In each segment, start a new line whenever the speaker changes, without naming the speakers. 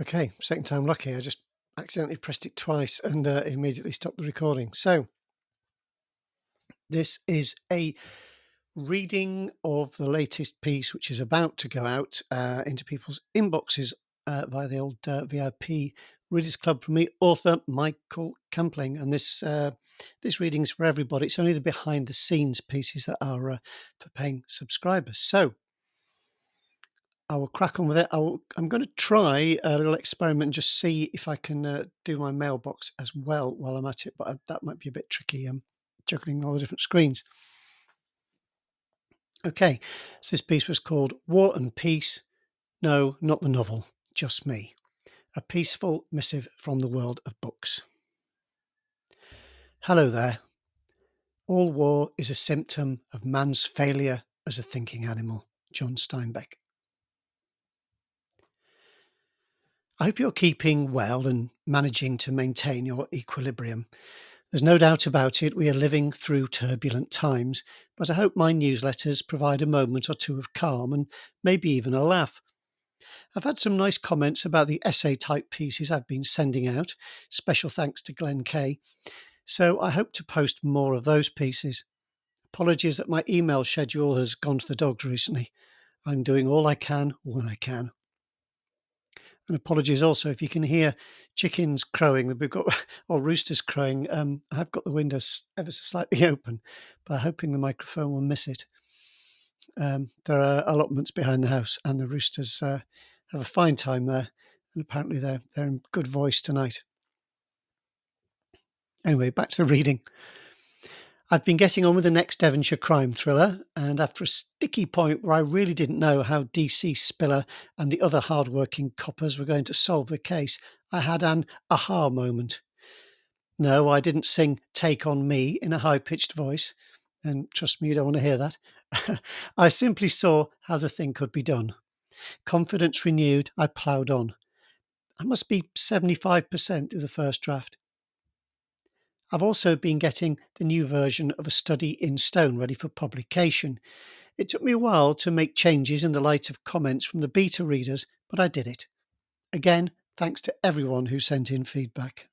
Okay, second time lucky. I just accidentally pressed it twice and immediately stopped the recording. So, this is a reading of the latest piece, which is about to go out into people's inboxes via the old VIP Readers Club from me, author Michael Campling. And this reading's for everybody. It's only the behind the scenes pieces that are for paying subscribers. So, I will crack on with it. I'm going to try a little experiment and just see if I can do my mailbox as well while I'm at it, but that might be a bit tricky, juggling all the different screens. Okay, so this piece was called War and Peace. No, not the novel, just me. A peaceful missive from the world of books. Hello there. All war is a symptom of man's failure as a thinking animal. John Steinbeck. I hope you're keeping well and managing to maintain your equilibrium. There's no doubt about it, we are living through turbulent times, but I hope my newsletters provide a moment or two of calm and maybe even a laugh. I've had some nice comments about the essay type pieces I've been sending out. Special thanks to Glenn Kay. So I hope to post more of those pieces. Apologies that my email schedule has gone to the dogs recently. I'm doing all I can when I can. And apologies also if you can hear chickens crowing that we've got, or roosters crowing. I have got the windows ever so slightly open, but I'm hoping the microphone will miss it. There are allotments behind the house, and the roosters have a fine time there, and apparently they're in good voice tonight. Anyway, back to the reading. I've been getting on with the next Devonshire crime thriller, and after a sticky point where I really didn't know how DC Spiller and the other hard-working coppers were going to solve the case, I had an aha moment. No, I didn't sing Take On Me in a high-pitched voice, and trust me, you don't want to hear that. I simply saw how the thing could be done. Confidence renewed, I ploughed on. I must be 75% through the first draft. I've also been getting the new version of A Study in Stone ready for publication. It took me a while to make changes in the light of comments from the beta readers, but I did it. Again, thanks to everyone who sent in feedback.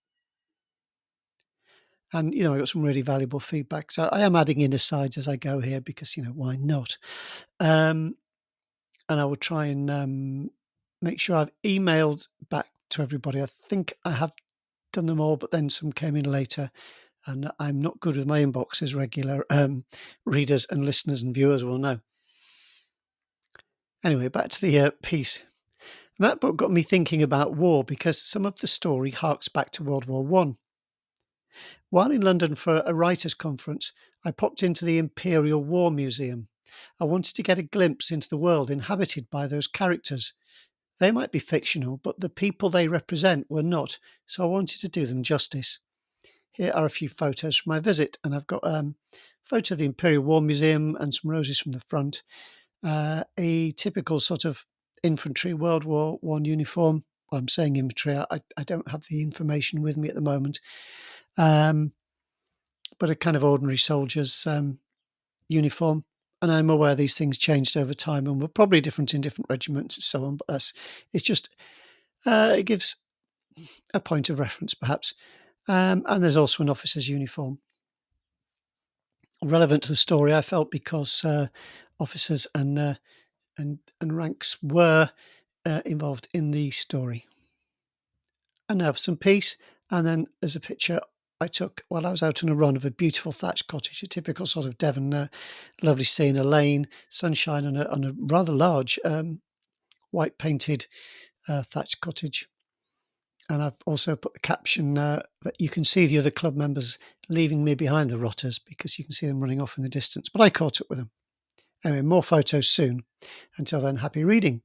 And, I got some really valuable feedback. So I am adding in asides as I go here because, why not? And I will try and make sure I've emailed back to everybody. I think I have done them all, but then some came in later. And I'm not good with my inbox, as regular readers and listeners and viewers will know. Anyway, back to the piece. That book got me thinking about war because some of the story harks back to World War One. While in London for a writers' conference, I popped into the Imperial War Museum. I wanted to get a glimpse into the world inhabited by those characters. They might be fictional, but the people they represent were not, so I wanted to do them justice. Here are a few photos from my visit, and I've got a photo of the Imperial War Museum and some roses from the front, a typical sort of infantry World War One uniform. Well, I'm saying infantry, I don't have the information with me at the moment, but a kind of ordinary soldier's uniform. And I'm aware these things changed over time and were probably different in different regiments and so on, but it's just, it gives a point of reference perhaps. And there's also an officer's uniform. Relevant to the story, I felt, because officers and ranks were involved in the story. And now for some peace, and then there's a picture I took while I was out on a run of a beautiful thatched cottage, a typical sort of Devon, lovely scene, a lane, sunshine on a rather large white painted thatched cottage. And I've also put the caption that you can see the other club members leaving me behind the rotters because you can see them running off in the distance. But I caught up with them. Anyway, more photos soon. Until then, happy reading.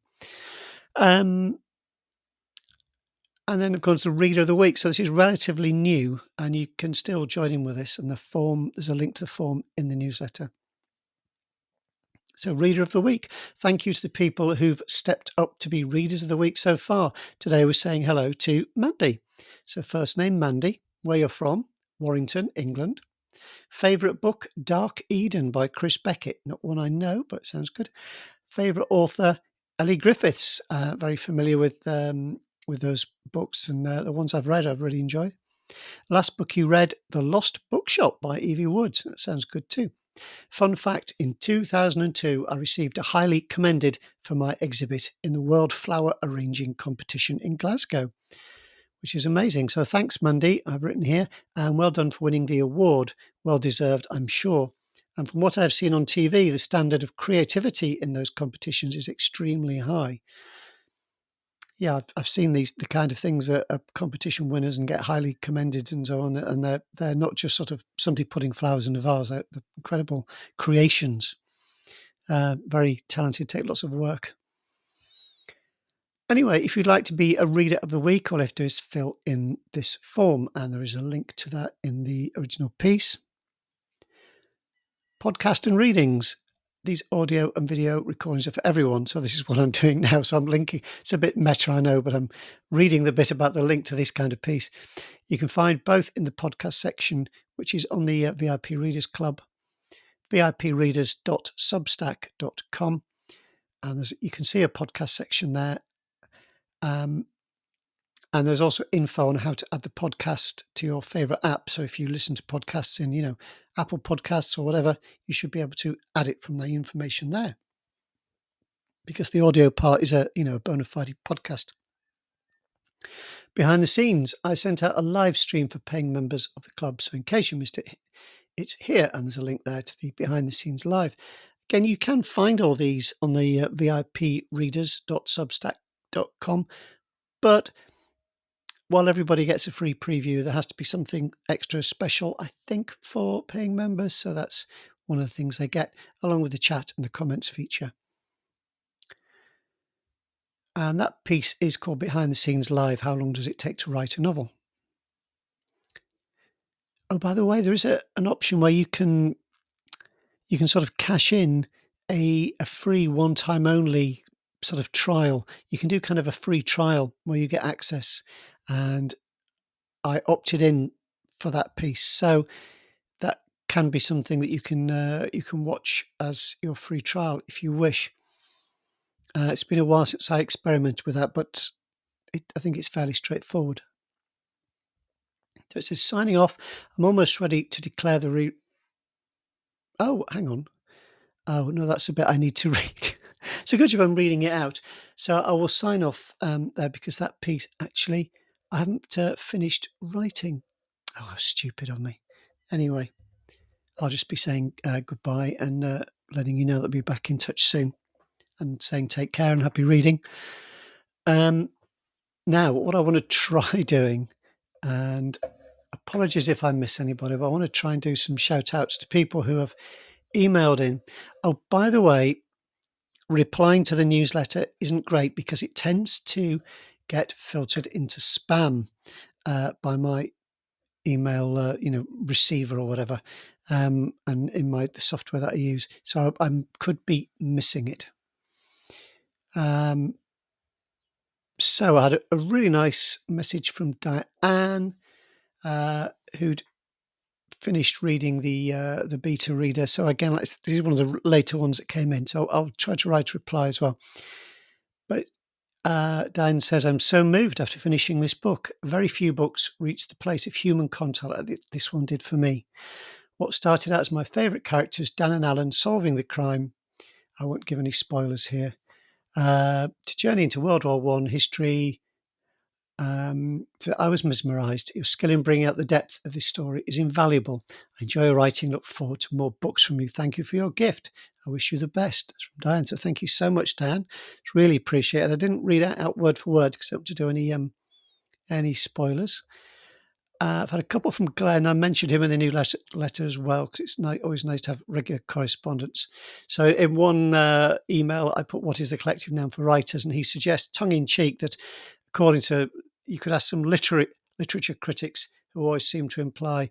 And then, of course, the Reader of the Week. So this is relatively new, and you can still join in with this. And there's a link to the form in the newsletter. So, Reader of the Week. Thank you to the people who've stepped up to be Readers of the Week so far. Today we're saying hello to Mandy. So, first name Mandy, where you're from, Warrington, England. Favourite book, Dark Eden by Chris Beckett. Not one I know, but it sounds good. Favourite author, Ellie Griffiths. Very familiar with with those books, and the ones I've read I've really enjoyed. Last book you read, The Lost Bookshop by Evie Woods. That sounds good too. Fun fact, in 2002, I received a highly commended for my exhibit in the World Flower Arranging Competition in Glasgow, which is amazing. So thanks, Mandy, I've written here, and well done for winning the award. Well deserved, I'm sure. And from what I've seen on TV, the standard of creativity in those competitions is extremely high. Yeah, I've seen the kind of things that are competition winners and get highly commended and so on, and they're not just sort of somebody putting flowers in a vase. They're incredible creations. Very talented, take lots of work. Anyway, if you'd like to be a reader of the week, all you have to do is fill in this form, and there is a link to that in the original piece. Podcast and readings. These audio and video recordings are for everyone. So this is what I'm doing now. So I'm linking. It's a bit meta, I know, but I'm reading the bit about the link to this kind of piece. You can find both in the podcast section, which is on the VIP Readers Club, vipreaders.substack.com. And you can see a podcast section there. And there's also info on how to add the podcast to your favorite app. So if you listen to podcasts in, Apple Podcasts or whatever, you should be able to add it from the information there. Because the audio part is a bona fide podcast. Behind the scenes, I sent out a live stream for paying members of the club. So in case you missed it, it's here, and there's a link there to the behind the scenes live. Again, you can find all these on the vipreaders.substack.com, but while everybody gets a free preview, there has to be something extra special, I think, for paying members. So that's one of the things they get, along with the chat and the comments feature. And that piece is called Behind the Scenes Live. How long does it take to write a novel? Oh, by the way, there is an option where you can sort of cash in a free one-time only sort of trial. You can do kind of a free trial where you get access, and I opted in for that piece. So that can be something that you can watch as your free trial if you wish. It's been a while since I experimented with that, but I think it's fairly straightforward. So it says, signing off, I'm almost ready to declare the Oh, hang on. Oh, no, that's a bit I need to read. So good job I'm reading it out. So I will sign off there, because that piece, actually, I haven't finished writing. Oh, how stupid of me. Anyway, I'll just be saying goodbye and letting you know that I'll be back in touch soon, and saying take care and happy reading. Now, what I want to try doing, and apologies if I miss anybody, but I want to try and do some shout outs to people who have emailed in. Oh, by the way, replying to the newsletter isn't great because it tends to get filtered into spam by my email, receiver or whatever, and in the software that I use. So I could be missing it. So I had a really nice message from Diane, who'd finished reading the beta reader. So again, this is one of the later ones that came in. So I'll try to write a reply as well. But Diane says, I'm so moved after finishing this book. Very few books reach the place of human contact like this one did for me. What started out as my favourite characters, Dan and Alan, solving the crime. I won't give any spoilers here. To journey into World War I history. So I was mesmerised. Your skill in bringing out the depth of this story is invaluable. I enjoy writing. Look forward to more books from you. Thank you for your gift. I wish you the best. That's from Diane. So thank you so much, Diane. It's really appreciated. I didn't read it out word for word because I don't want to do any spoilers. I've had a couple from Glenn. I mentioned him in the new letter as well, because it's always nice to have regular correspondence. So in one email, I put, what is the collective noun for writers? And he suggests, tongue-in-cheek, that according to, you could ask some literature critics who always seem to imply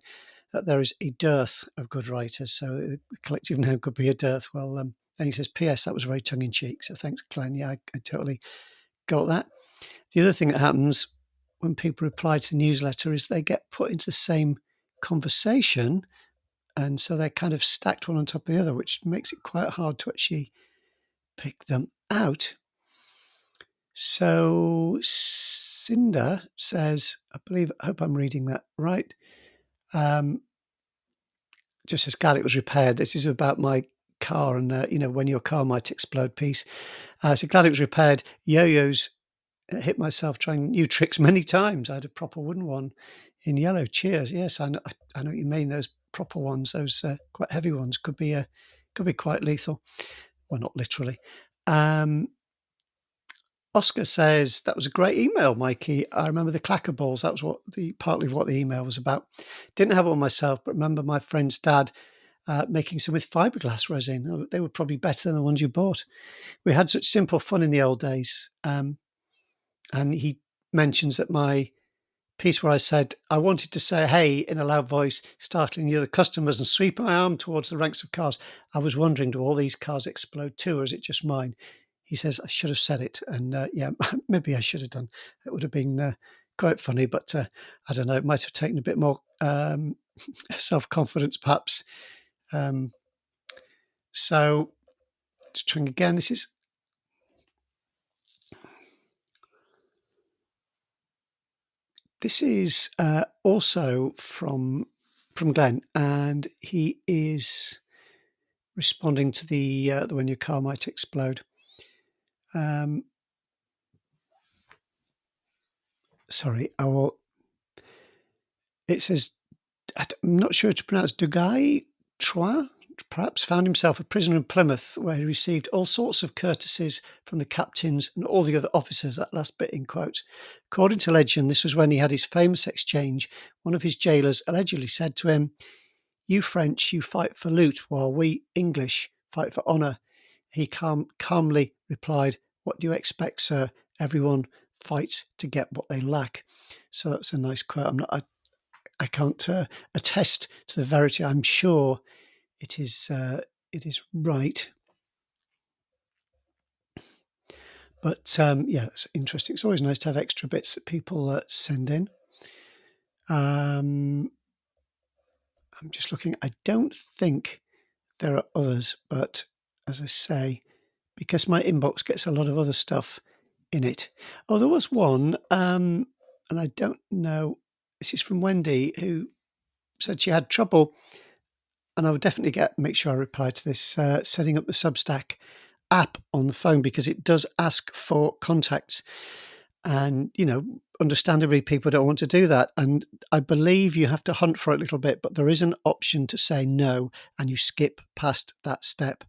that there is a dearth of good writers. So the collective noun could be a dearth. Well, and he says, P.S., that was very tongue-in-cheek. So thanks, Glenn. Yeah, I totally got that. The other thing that happens when people reply to newsletter is they get put into the same conversation, and so they're kind of stacked one on top of the other, which makes it quite hard to actually pick them out. So Cinder says, I hope I'm reading that right. Just as glad it was repaired. This is about my car and when your car might explode piece. So glad it was repaired. Yo-yos hit myself trying new tricks many times. I had a proper wooden one in yellow. Cheers. Yes, I know what you mean. Those proper ones, those quite heavy ones, could be quite lethal. Well, not literally. Oscar says that was a great email, Mikey. I remember the clacker balls. That was partly what the email was about. Didn't have one myself, but remember my friend's dad making some with fiberglass resin. Oh, they were probably better than the ones you bought. We had such simple fun in the old days. And he mentions that my piece where I said I wanted to say hey in a loud voice, startling the other customers and sweep my arm towards the ranks of cars. I was wondering, do all these cars explode too, or is it just mine? He says I should have said it, and yeah, maybe I should have done. It would have been quite funny, but I don't know. It might have taken a bit more self-confidence, perhaps. So, just trying again. This is also from Glenn, and he is responding to the when your car might explode. Sorry, I will. It says, I'm not sure to pronounce, Dugai Trois, perhaps, found himself a prisoner in Plymouth, where he received all sorts of courtesies from the captains and all the other officers. That last bit in quotes. According to legend, this was when he had his famous exchange. One of his jailers allegedly said to him, "You French, you fight for loot, while we English fight for honour." He calmly replied, "What do you expect, sir? Everyone fights to get what they lack." So that's a nice quote. I can't attest to the verity. I'm sure it is right. But yeah, it's interesting. It's always nice to have extra bits that people send in. I'm just looking. I don't think there are others, but as I say, because my inbox gets a lot of other stuff in it. Oh, there was one, and I don't know. This is from Wendy, who said she had trouble, and I would definitely make sure I reply to this, setting up the Substack app on the phone, because it does ask for contacts. And, understandably, people don't want to do that. And I believe you have to hunt for it a little bit, but there is an option to say no, and you skip past that step.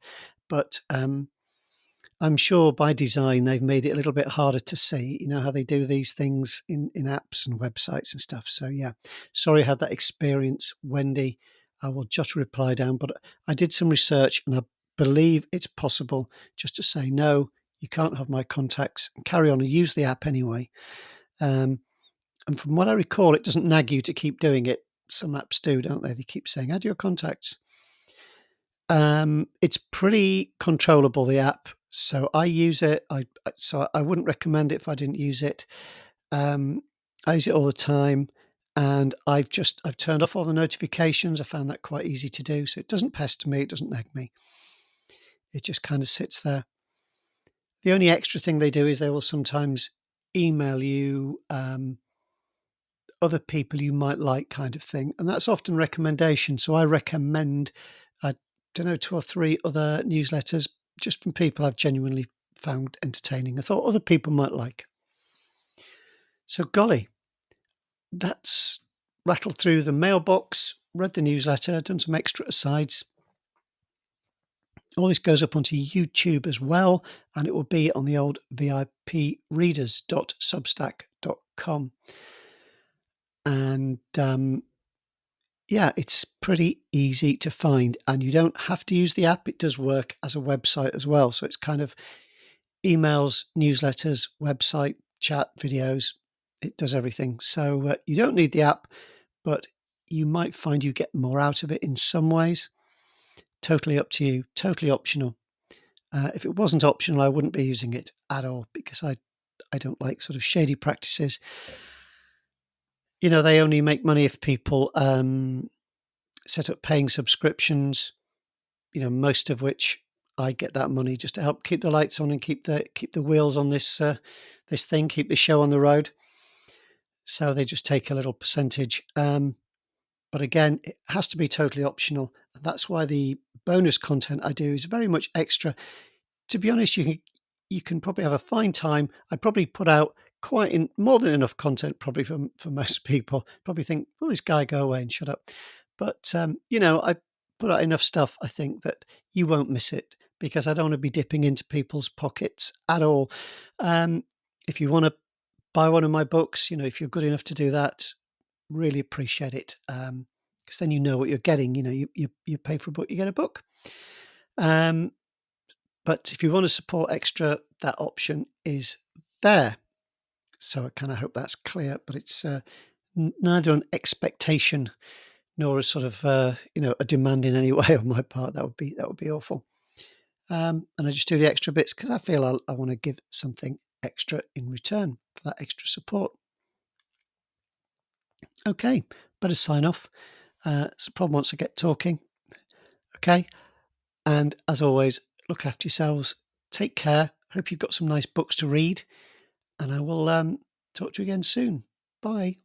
But I'm sure by design they've made it a little bit harder to see. You know how they do these things in apps and websites and stuff. So yeah, sorry I had that experience, Wendy. I will just reply down, but I did some research and I believe it's possible just to say no, you can't have my contacts, and carry on and use the app anyway. And from what I recall, it doesn't nag you to keep doing it. Some apps do, don't they? They keep saying add your contacts. It's pretty controllable, the app. So I use it. So I wouldn't recommend it if I didn't use it. I use it all the time, and I've turned off all the notifications. I found that quite easy to do, so it doesn't pester me. It doesn't nag me. It just kind of sits there. The only extra thing they do is they will sometimes email you other people you might like, kind of thing, and that's often recommendation. So I recommend, I don't know, 2 or 3 other newsletters just from people I've genuinely found entertaining. I thought other people might like. So golly, that's rattled through the mailbox, read the newsletter, done some extra asides. All this goes up onto YouTube as well, and it will be on the old vipreaders.substack.com. And yeah, it's pretty easy to find, and you don't have to use the app. It does work as a website as well. So it's kind of emails, newsletters, website, chat, videos. It does everything. So you don't need the app, but you might find you get more out of it in some ways. Totally up to you, totally optional. If it wasn't optional, I wouldn't be using it at all, because I don't like sort of shady practices. They only make money if people set up paying subscriptions, most of which I get that money just to help keep the lights on and keep the wheels on this thing, keep the show on the road. so they just take a little percentage. But again, it has to be totally optional. And that's why the bonus content I do is very much extra. To be honest, you can probably have a fine time. I'd probably put out more than enough content probably for most people. Probably think, "Will this guy go away and shut up?" But I put out enough stuff. I think that you won't miss it because I don't want to be dipping into people's pockets at all. Um, if you want to buy one of my books, if you're good enough to do that, really appreciate it. Because then you know what you're getting. You pay for a book, you get a book. But if you want to support extra, that option is there. So I kind of hope that's clear. But it's neither an expectation nor a sort of a demand in any way on my part. That would be awful. And I just do the extra bits because I feel I want to give something extra in return for that extra support. Okay, better sign off. It's a problem once I get talking. Okay, and as always, look after yourselves. Take care. Hope you've got some nice books to read, and I will talk to you again soon. Bye.